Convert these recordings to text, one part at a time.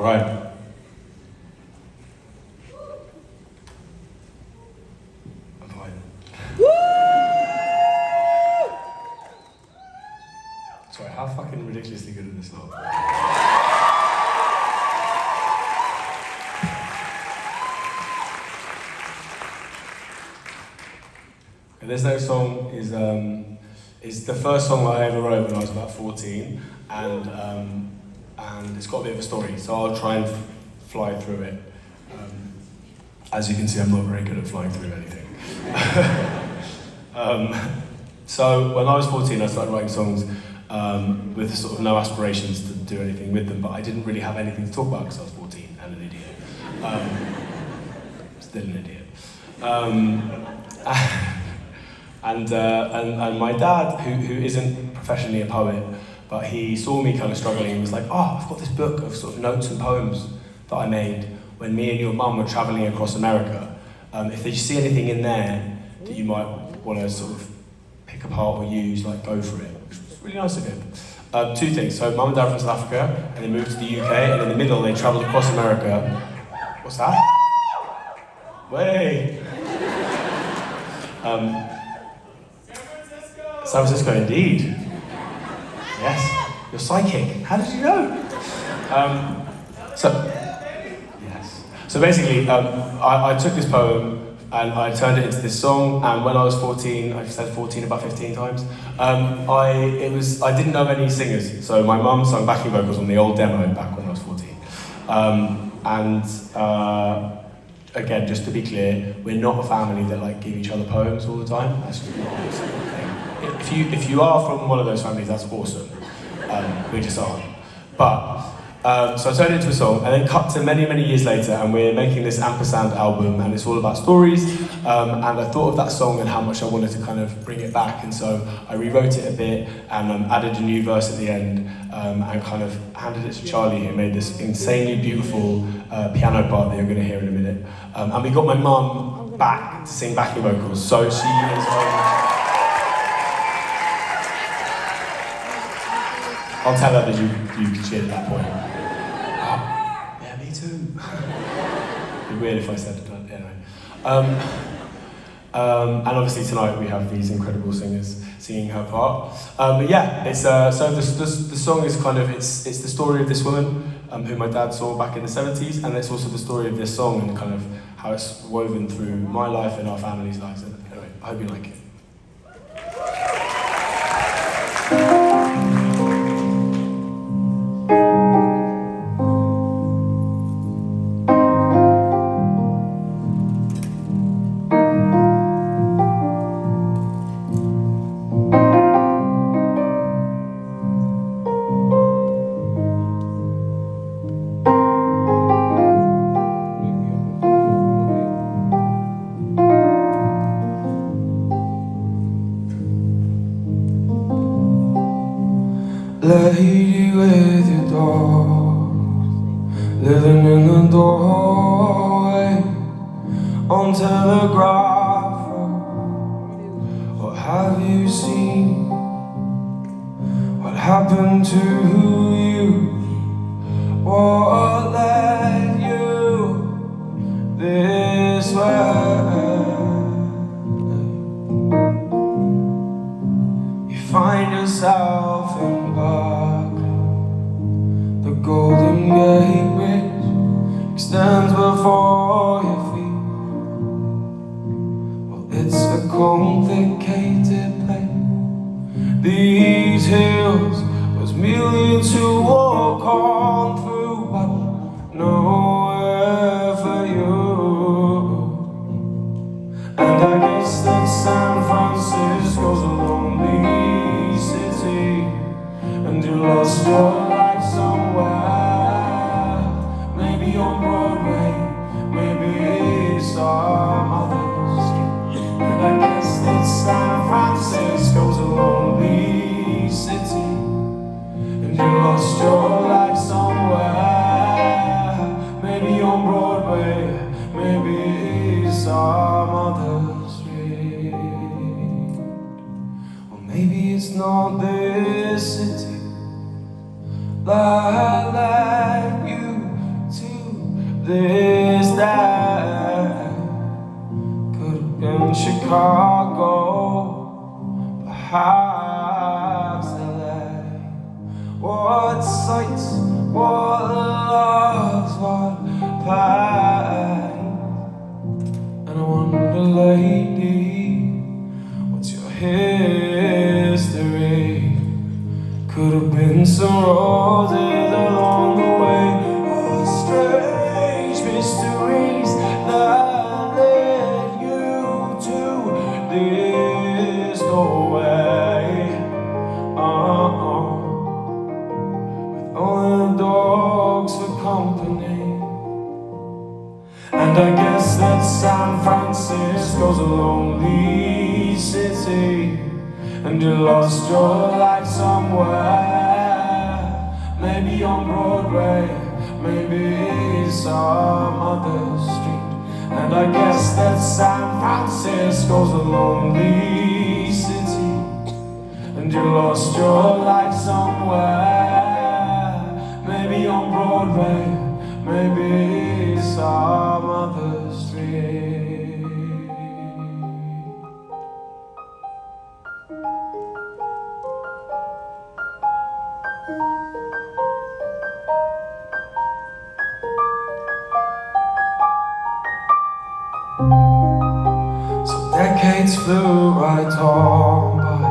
Right. I'm fine. Sorry, how fucking ridiculously good is this song? And this next song is the first song that I ever wrote when I was about 14, and it's got a bit of a story, so I'll try and fly through it. As you can see, I'm not very good at flying through anything. So when I was 14, I started writing songs with sort of no aspirations to do anything with them, but I didn't really have anything to talk about because I was 14 and an idiot. Still an idiot. And my dad, who isn't professionally a poet, but he saw me kind of struggling and was like, oh, I've got this book of sort of notes and poems that I made when me and your mum were travelling across America. If you see anything in there that you might want to sort of pick apart or use, like, go for it. Which was really nice of him. Two things. So mum and dad from South Africa, and they moved to the UK, and in the middle they travelled across America. What's that? Way! San Francisco, indeed. Yes, you're psychic. How did you know? So basically, I took this poem and I turned it into this song. And when I was 14, I've said 14 about 15 times. I didn't know any singers, so my mum sung backing vocals on the old demo back when I was 14. Again, just to be clear, we're not a family that like give each other poems all the time. That's just not a thing. If you are from one of those families, that's awesome. We just aren't. But so I turned it into a song, and then cut to many, many years later, and we're making this Ampersand album, and it's all about stories. And I thought of that song and how much I wanted to kind of bring it back, and so I rewrote it a bit and added a new verse at the end, and kind of handed it to Charlie, who made this insanely beautiful piano part that you're going to hear in a minute. And we got my mum back to sing backing vocals, so she is. I'll tell her that you cheered at that point. Oh, yeah, me too. It'd be weird if I said it, but anyway. And obviously tonight we have these incredible singers singing her part. But yeah, it's so the song is kind of it's the story of this woman who my dad saw back in the 70s, and it's also the story of this song and kind of how it's woven through my life and our family's lives. And anyway, I hope you like it. Lady with your dog, living in the doorway on Telegraph Road. What have you seen? What happened to you? What led you this way? You find yourself in the Golden Gate Bridge extends before your feet. Well, it's a complicated place. These hills was merely to walk on through, but nowhere for you. And I guess that San Francisco's a lonely city, and you lost your life somewhere, maybe on Broadway, maybe some others. And I guess that San Francisco's a lonely city, and you lost your life somewhere, maybe on Broadway, maybe some other street. Or maybe it's not this city that let you this day. Could have been Chicago, perhaps LA. What sights, what loves, what pain. And I wonder, lady, what's your history? Could have been some roses along the way, or strange mysteries that led you to this doorway. With only the dogs for company. And I guess that San Francisco's a lonely city, and you lost your life somewhere. Maybe on Broadway, maybe some other street. And I guess that San Francisco's a lonely city, and you lost your life somewhere. Maybe on Broadway, maybe some other street. So decades flew right on by.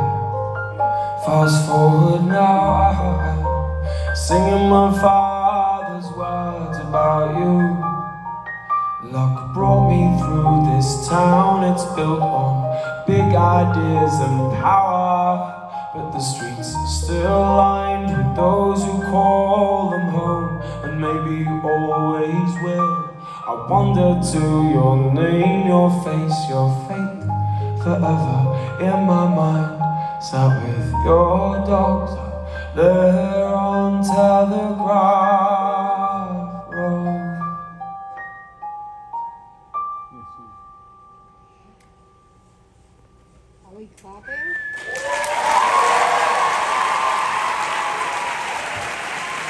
Fast forward now, singing my father's words about you. Luck brought me through this town. It's built on big ideas and power, but the streets are still lined with those who call them home, and maybe always will. I wonder to your name, your face, your fate, forever in my mind. Sat with your dogs up there on Telegraph Road. Are we clapping?